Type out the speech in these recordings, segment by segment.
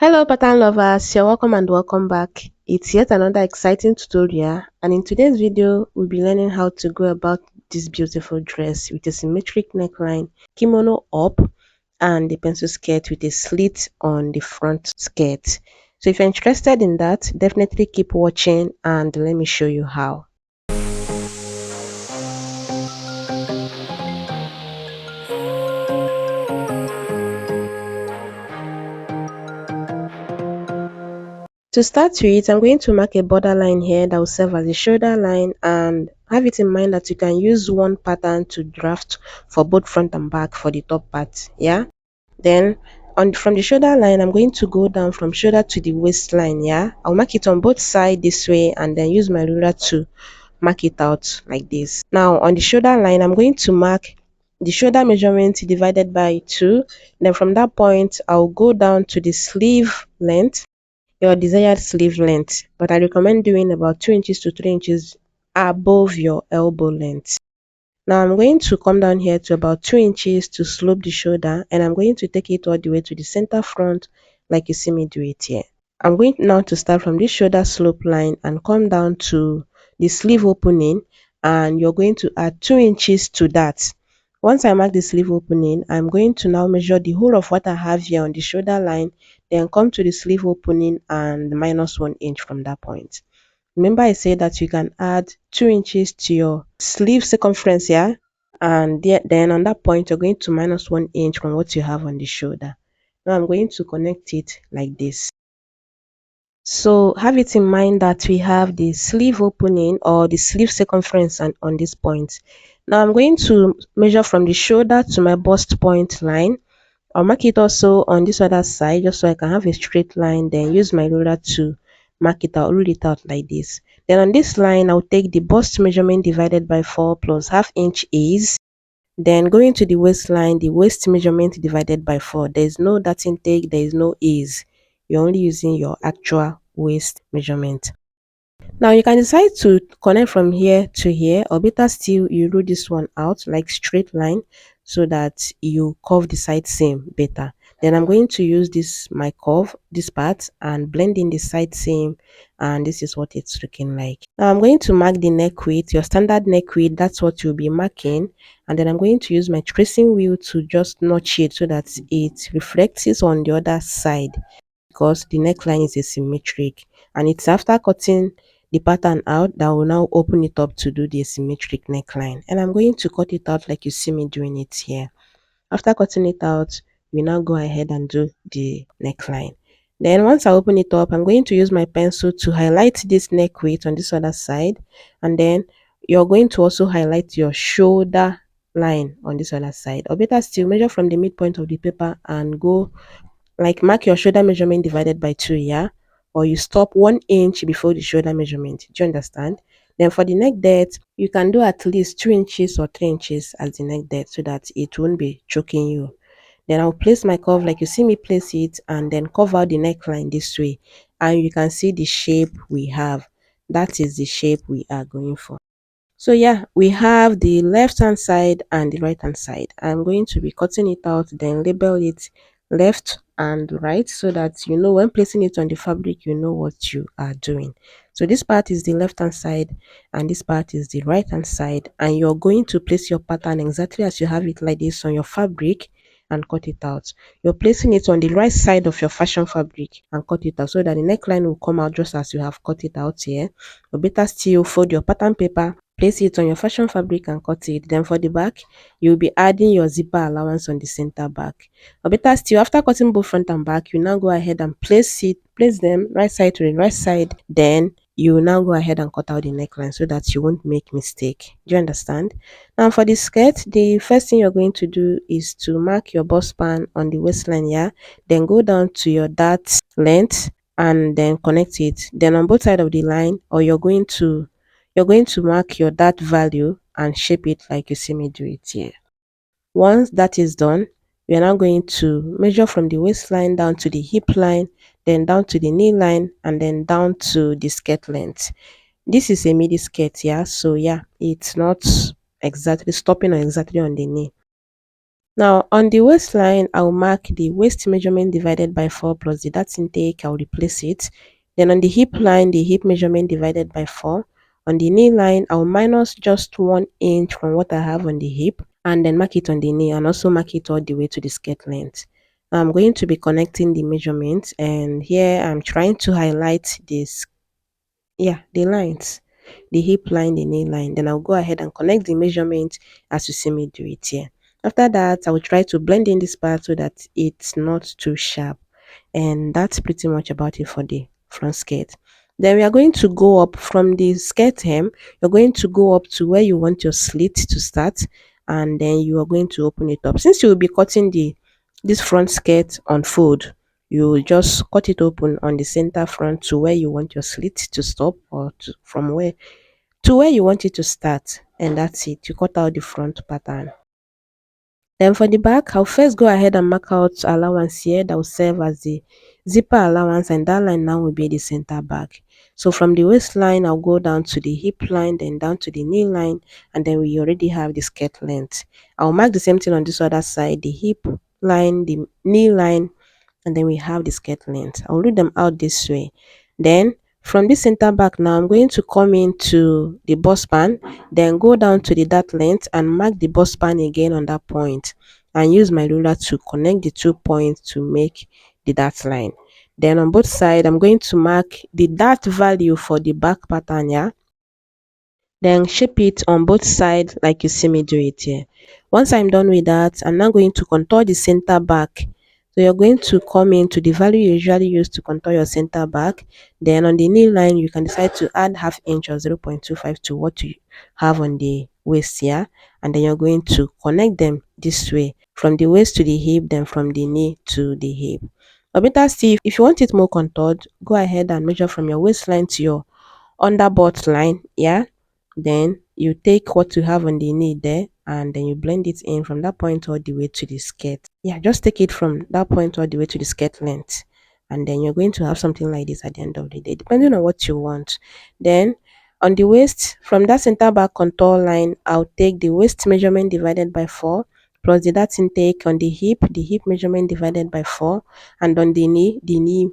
Hello pattern lovers, you're welcome and welcome back. It's yet another exciting tutorial, and in today's video we'll be learning how to go about this beautiful dress with a symmetric neckline, kimono up, and the pencil skirt with a slit on the front skirt. So if you're interested in that, definitely keep watching and let me show you how. To start with, I'm going to mark a borderline here that will serve as a shoulder line, and have it in mind that you can use one pattern to draft for both front and back for the top part. Yeah. Then from the shoulder line, I'm going to go down from shoulder to the waistline. Yeah. I'll mark it on both sides this way and then use my ruler to mark it out like this. Now on the shoulder line, I'm going to mark the shoulder measurement divided by 2. Then from that point, I'll go down to the sleeve length, your desired sleeve length, but I recommend doing about 2 inches to 3 inches above your elbow length. Now I'm going to come down here to about 2 inches to slope the shoulder, and I'm going to take it all the way to the center front like you see me do it here. I'm going now to start from this shoulder slope line and come down to the sleeve opening, and you're going to add 2 inches to that. Once I mark the sleeve opening, I'm going to now measure the whole of what I have here on the shoulder line, then come to the sleeve opening and minus 1 inch from that point. Remember I said that you can add 2 inches to your sleeve circumference here, and then on that point you're going to minus 1 inch from what you have on the shoulder. Now I'm going to connect it like this. So have it in mind that we have the sleeve opening or the sleeve circumference and on this point. Now I'm going to measure from the shoulder to my bust point line. I'll mark it also on this other side just so I can have a straight line, then use my ruler to mark it out, rule it out like this. Then on this line, I'll take the bust measurement divided by 4 plus half inch is. Then going to the waistline, the waist measurement divided by 4. There is no that intake, there is no is. You're only using your actual waist measurement. Now you can decide to connect from here to here, or better still you rule this one out like straight line so that you curve the side seam better. Then I'm going to use my curve, this part, and blend in the side seam, and this is what it's looking like. Now I'm going to mark the neck width, your standard neck width, that's what you'll be marking, and then I'm going to use my tracing wheel to just notch it so that it reflects it on the other side, because the neckline is asymmetric, and it's after cutting the pattern out that will now open it up to do the asymmetric neckline. And I'm going to cut it out like you see me doing it here. After cutting it out, we now go ahead and do the neckline. Then once I open it up, I'm going to use my pencil to highlight this neck width on this other side, and then you're going to also highlight your shoulder line on this other side, or better still, measure from the midpoint of the paper and go like mark your shoulder measurement divided by 2, yeah, or you stop 1 inch before the shoulder measurement. Do you understand? Then for the neck depth, you can do at least 2 inches or 3 inches as the neck depth so that it won't be choking you. Then I'll place my curve like you see me place it, and then curve out the neckline this way, and you can see the shape we have. That is the shape we are going for. So yeah, we have the left hand side and the right hand side. I'm going to be cutting it out, then label it left and right so that you know when placing it on the fabric, you know what you are doing. So this part is the left hand side and this part is the right hand side, and you're going to place your pattern exactly as you have it like this on your fabric and cut it out. You're placing it on the right side of your fashion fabric and cut it out so that the neckline will come out just as you have cut it out here. Or better still, fold your pattern paper, place it on your fashion fabric and cut it. Then for the back, you'll be adding your zipper allowance on the center back. Or better still, after cutting both front and back, you now go ahead and place them right side to the right side. Then you will now go ahead and cut out the neckline so that you won't make mistake. Do you understand? Now for the skirt, the first thing you're going to do is to mark your bust span on the waistline, yeah. Then go down to your dart length and then connect it. Then on both sides of the line, or you're going to mark your dart value and shape it like you see me do it here. Once that is done, we are now going to measure from the waistline down to the hip line, then down to the knee line, and then down to the skirt length. This is a midi skirt, yeah, so yeah, it's not exactly stopping or exactly on the knee. Now on the waistline, I'll mark the waist measurement divided by 4 plus the dart intake, I'll replace it. Then on the hip line, the hip measurement divided by 4. On the knee line, I'll minus just 1 inch from what I have on the hip and then mark it on the knee and also mark it all the way to the skirt length. Now I'm going to be connecting the measurements, and here I'm trying to highlight this, yeah, the lines, the hip line, the knee line. Then I'll go ahead and connect the measurement as you see me do it here. After that, I will try to blend in this part so that it's not too sharp. And that's pretty much about it for the front skirt. Then we are going to go up from the skirt hem. You're going to go up to where you want your slit to start, and then you are going to open it up. Since you will be cutting this front skirt on fold, you will just cut it open on the center front to where you want your slit to stop, or from where to where you want it to start, and that's it. You cut out the front pattern. Then for the back, I'll first go ahead and mark out allowance here that will serve as the zipper allowance, and that line now will be the center back. So from the waistline, I'll go down to the hip line, then down to the knee line, and then we already have the skirt length. I'll mark the same thing on this other side, the hip line, the knee line, and then we have the skirt length. I'll read them out this way. Then from this center back now, I'm going to come into the bust span, then go down to the dart length and mark the bust span again on that point, and use my ruler to connect the 2 points to make the dart line. Then on both sides, I'm going to mark the dart value for the back pattern, yeah, then shape it on both sides like you see me do it here. Once I'm done with that, I'm now going to contour the center back. So you're going to come into the value you usually use to contour your center back. Then on the knee line, you can decide to add half inch or 0.25 to what you have on the waist here. And then you're going to connect them this way, from the waist to the hip, then from the knee to the hip. But better still, if you want it more contoured, go ahead and measure from your waistline to your under butt line, yeah. Then you take what you have on the knee there, and then you blend it in from that point all the way to the skirt. Yeah, just take it from that point all the way to the skirt length, and then you're going to have something like this at the end of the day, depending on what you want. Then on the waist, from that center back contour line, I'll take the waist measurement divided by 4 plus the dart intake. On the hip measurement divided by 4, and on the knee,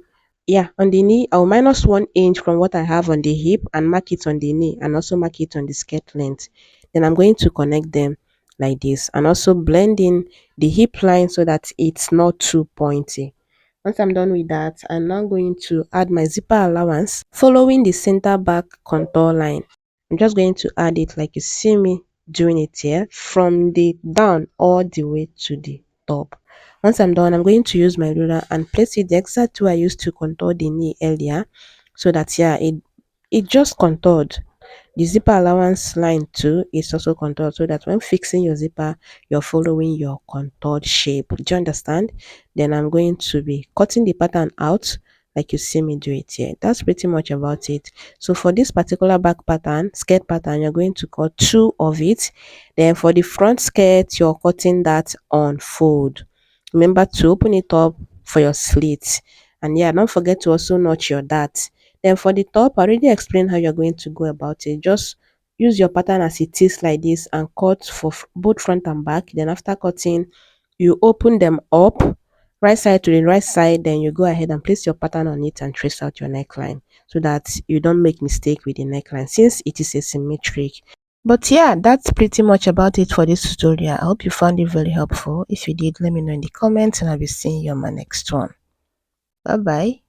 yeah, on the knee, I'll minus 1 inch from what I have on the hip and mark it on the knee, and also mark it on the skirt length. Then I'm going to connect them like this, and also blend in the hip line so that it's not too pointy. Once I'm done with that, I'm now going to add my zipper allowance following the center back contour line. I'm just going to add it like you see me doing it here, from the down all the way to the top. Once I'm done, I'm going to use my ruler and place it the exact way I used to contour the knee earlier, so that, yeah, it just contoured. The zipper allowance line too is also contoured, so that when fixing your zipper, you're following your contoured shape. Do you understand? Then I'm going to be cutting the pattern out like you see me do it here. That's pretty much about it. So for this particular back pattern, skirt pattern, you're going to cut 2 of it. Then for the front skirt, you're cutting that on fold. Remember to open it up for your slit. And yeah, don't forget to also notch your dart. Then for the top, I already explained how you're going to go about it. Just use your pattern as it is like this and cut for both front and back. Then after cutting, you open them up right side to the right side. Then you go ahead and place your pattern on it and trace out your neckline, so that you don't make mistake with the neckline, since it is asymmetric. But yeah, that's pretty much about it for this tutorial. I hope you found it very helpful. If you did, let me know in the comments, and I'll be seeing you on my next one. Bye bye.